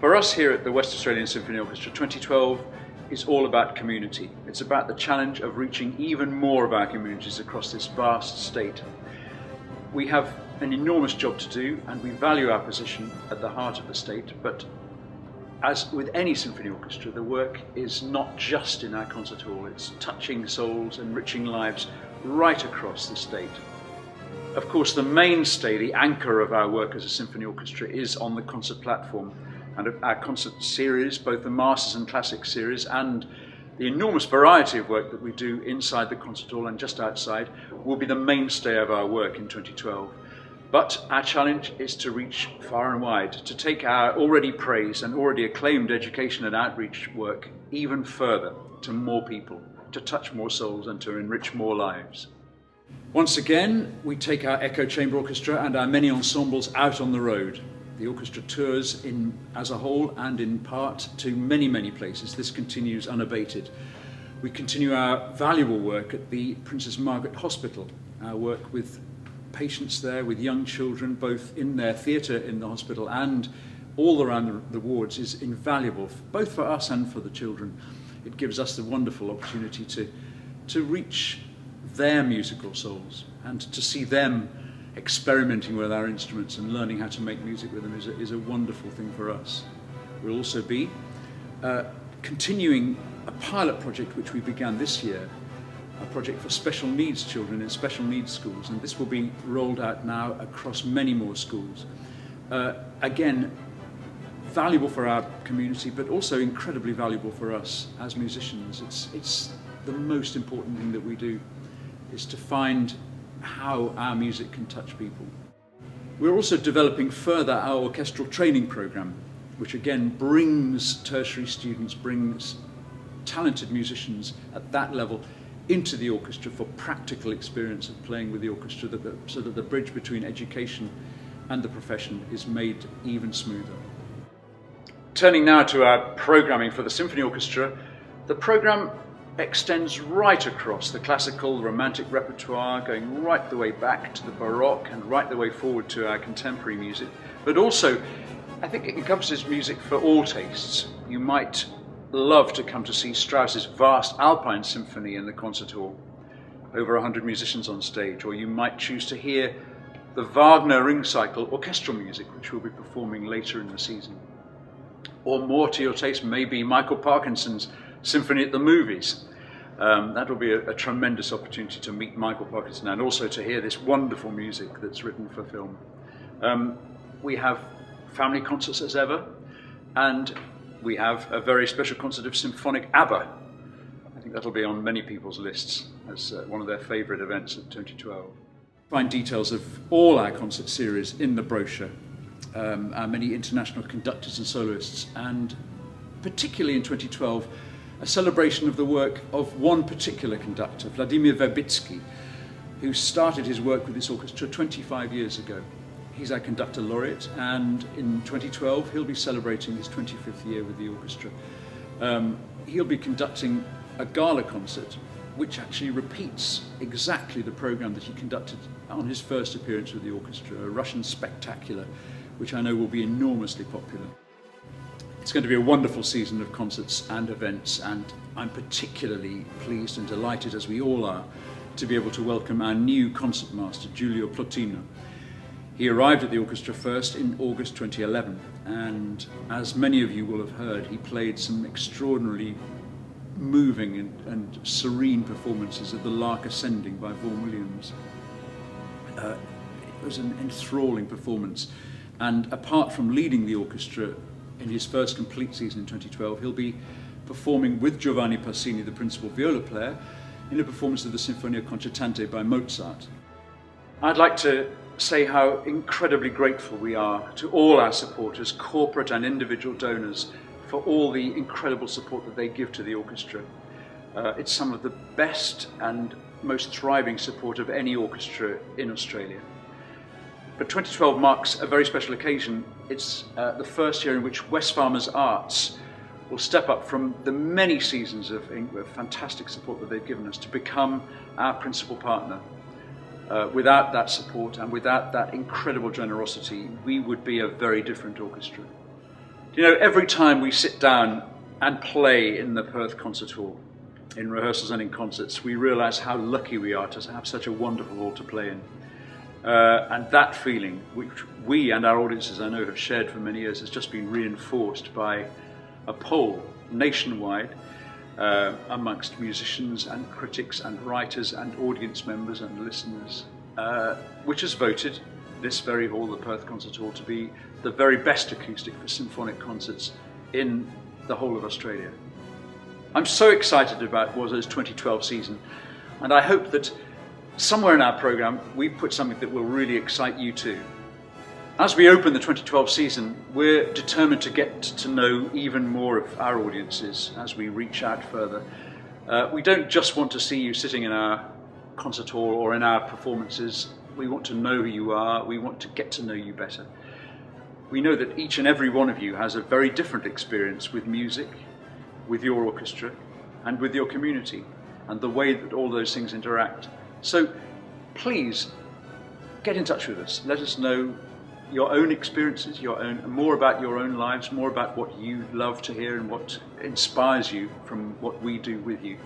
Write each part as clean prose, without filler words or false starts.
For us here at the West Australian Symphony Orchestra, 2012 is all about community. It's about the challenge of reaching even more of our communities across this vast state. We have an enormous job to do, and we value our position at the heart of the state, but as with any symphony orchestra, the work is not just in our concert hall, it's touching souls, enriching lives right across the state. Of course, the mainstay, the anchor of our work as a symphony orchestra is on the concert platform, and our concert series, both the Masters and Classic series, and the enormous variety of work that we do inside the concert hall and just outside, will be the mainstay of our work in 2012. But our challenge is to reach far and wide, to take our already praised and already acclaimed education and outreach work even further to more people, to touch more souls and to enrich more lives. Once again, we take our Echo Chamber Orchestra and our many ensembles out on the road. The orchestra tours as a whole and in part to many, many places. This continues unabated. We continue our valuable work at the Princess Margaret Hospital, our work with patients there, with young children, both in their theatre in the hospital and all around the wards, is invaluable, both for us and for the children. It gives us the wonderful opportunity to reach their musical souls and to see them experimenting with our instruments and learning how to make music with them is a wonderful thing for us. We'll also be continuing a pilot project which we began this year, a project for special needs children in special needs schools, and this will be rolled out now across many more schools. Again, valuable for our community, but also incredibly valuable for us as musicians. It's the most important thing that we do, is to find how our music can touch people. We're also developing further our orchestral training program, which again brings tertiary students, brings talented musicians at that level into the orchestra for practical experience of playing with the orchestra, so that the bridge between education and the profession is made even smoother. Turning now to our programming for the symphony orchestra, the program extends right across the classical, romantic repertoire, going right the way back to the Baroque and right the way forward to our contemporary music. But also, I think it encompasses music for all tastes. You might love to come to see Strauss's vast Alpine Symphony in the concert hall, over 100 musicians on stage, or you might choose to hear the Wagner Ring Cycle orchestral music, which we'll be performing later in the season. Or more to your taste, maybe Michael Parkinson's Symphony at the Movies. That will be a tremendous opportunity to meet Michael Parkinson and also to hear this wonderful music that's written for film. We have family concerts as ever, and we have a very special concert of symphonic ABBA. I think that'll be on many people's lists as one of their favourite events of 2012. Find details of all our concert series in the brochure, our many international conductors and soloists, and particularly in 2012, a celebration of the work of one particular conductor, Vladimir Verbitsky, who started his work with this orchestra 25 years ago. He's our conductor laureate, and in 2012 he'll be celebrating his 25th year with the orchestra. He'll be conducting a gala concert which actually repeats exactly the program that he conducted on his first appearance with the orchestra, a Russian spectacular, which I know will be enormously popular. It's going to be a wonderful season of concerts and events, and I'm particularly pleased and delighted, as we all are, to be able to welcome our new concertmaster, Giulio Plotino. He arrived at the orchestra first in August 2011, and as many of you will have heard, he played some extraordinarily moving and serene performances of The Lark Ascending by Vaughan Williams. It was an enthralling performance, and apart from leading the orchestra in his first complete season in 2012, he'll be performing with Giovanni Pacini, the principal viola player, in a performance of the Sinfonia Concertante by Mozart. I'd like to say how incredibly grateful we are to all our supporters, corporate and individual donors, for all the incredible support that they give to the orchestra. It's some of the best and most thriving support of any orchestra in Australia. But 2012 marks a very special occasion. It's the first year in which Wesfarmers Arts will step up from the many seasons of fantastic support that they've given us to become our principal partner. Without that support and without that incredible generosity, we would be a very different orchestra. You know, every time we sit down and play in the Perth Concert Hall, in rehearsals and in concerts, we realise how lucky we are to have such a wonderful hall to play in. And that feeling, which we and our audiences, I know, have shared for many years, has just been reinforced by a poll nationwide amongst musicians and critics and writers and audience members and listeners, which has voted this very hall, the Perth Concert Hall, to be the very best acoustic for symphonic concerts in the whole of Australia. I'm so excited about WASO's 2012 season, and I hope that somewhere in our programme we've put something that will really excite you too. As we open the 2012 season, we're determined to get to know even more of our audiences as we reach out further. We don't just want to see you sitting in our concert hall or in our performances. We want to know who you are. We want to get to know you better. We know that each and every one of you has a very different experience with music, with your orchestra, and with your community, and the way that all those things interact. So please get in touch with us. Let us know your own experiences, more about your own lives, more about what you love to hear and what inspires you from what we do with you.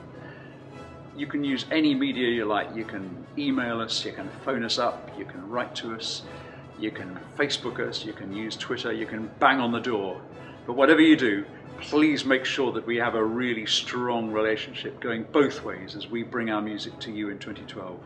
You can use any media you like. You can email us, you can phone us up, you can write to us, you can Facebook us, you can use Twitter, you can bang on the door. But whatever you do, please make sure that we have a really strong relationship going both ways as we bring our music to you in 2012.